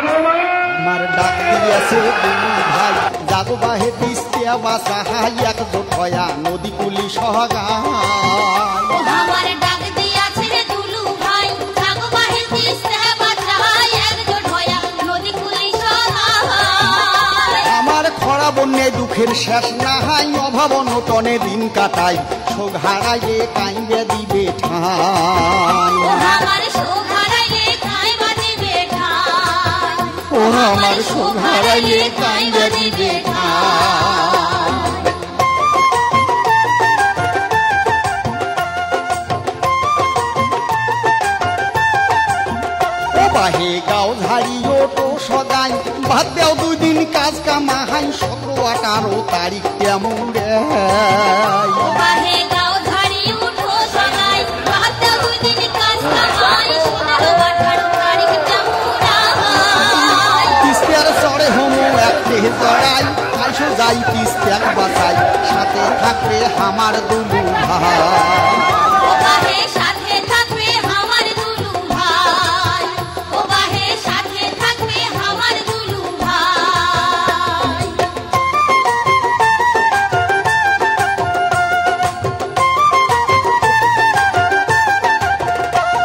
আমার ডাক দিয়েছে ভাই যাবো বাহে তিস্তিয়া বাসা হাই একজোট হয়া নদী কুলি সহগায় আমার ডাক দিয়েছে রে দুলু ভাই যাবো বাহে তিস্তিয়া বাসা হাই একজোট হয়া নদী কুলি সহগায় আমার খরা বন্যে দুঃখের শেষ না হাই অভাব অনটনে দিন কাটাই শোক হারাইয়ে কাইবে দিবে ঠাই আমার শোক হারাইলে কাইবা দিবে ঠাই আমার শোক হারাইয়ে কাইবে দিবে ঠাই বাহে গাও ঝাড়ি ওটো সদাই বাদ দেও 2 দিন কাজ কামাহাই 17-18 তারিখ কেমন রে বাহে গাও ঝাড়ি উঠো সদাই বাদ দেও 2 দিন কাজ কামাই 17-18 তারিখ কেমন রাই তিস্তার চড়ে হোমো একটে জড়াই আইসো যাই তিস্তার বাসাই সাথে থাকবে আমার দুলু ভাই বাহে সাথে থাকবে আমার দুলু ভাই ও বাহে সাথে থাকবে আমার দুলু ভাই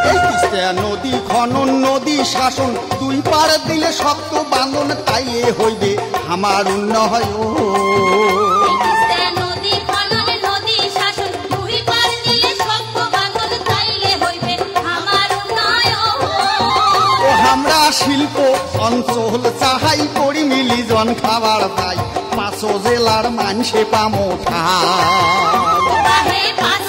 এই তিস্তা নদী খনন নদী শাসন 2 পার দিলে শক্ত বাঁধন তাইলে হইবে আমার উন্নয়ন তিস্তা নদী খনন নদী শাসন 2 পার দিলে শক্ত বাঁধন তাইলে হইবে আমার উন্নয়ন ও আমরা শিল্প অঞ্চল চাহাই করি মিলি জন খাবার পাই 5 জেলার মানুষে পামো ঠাই বাহে পাঁচ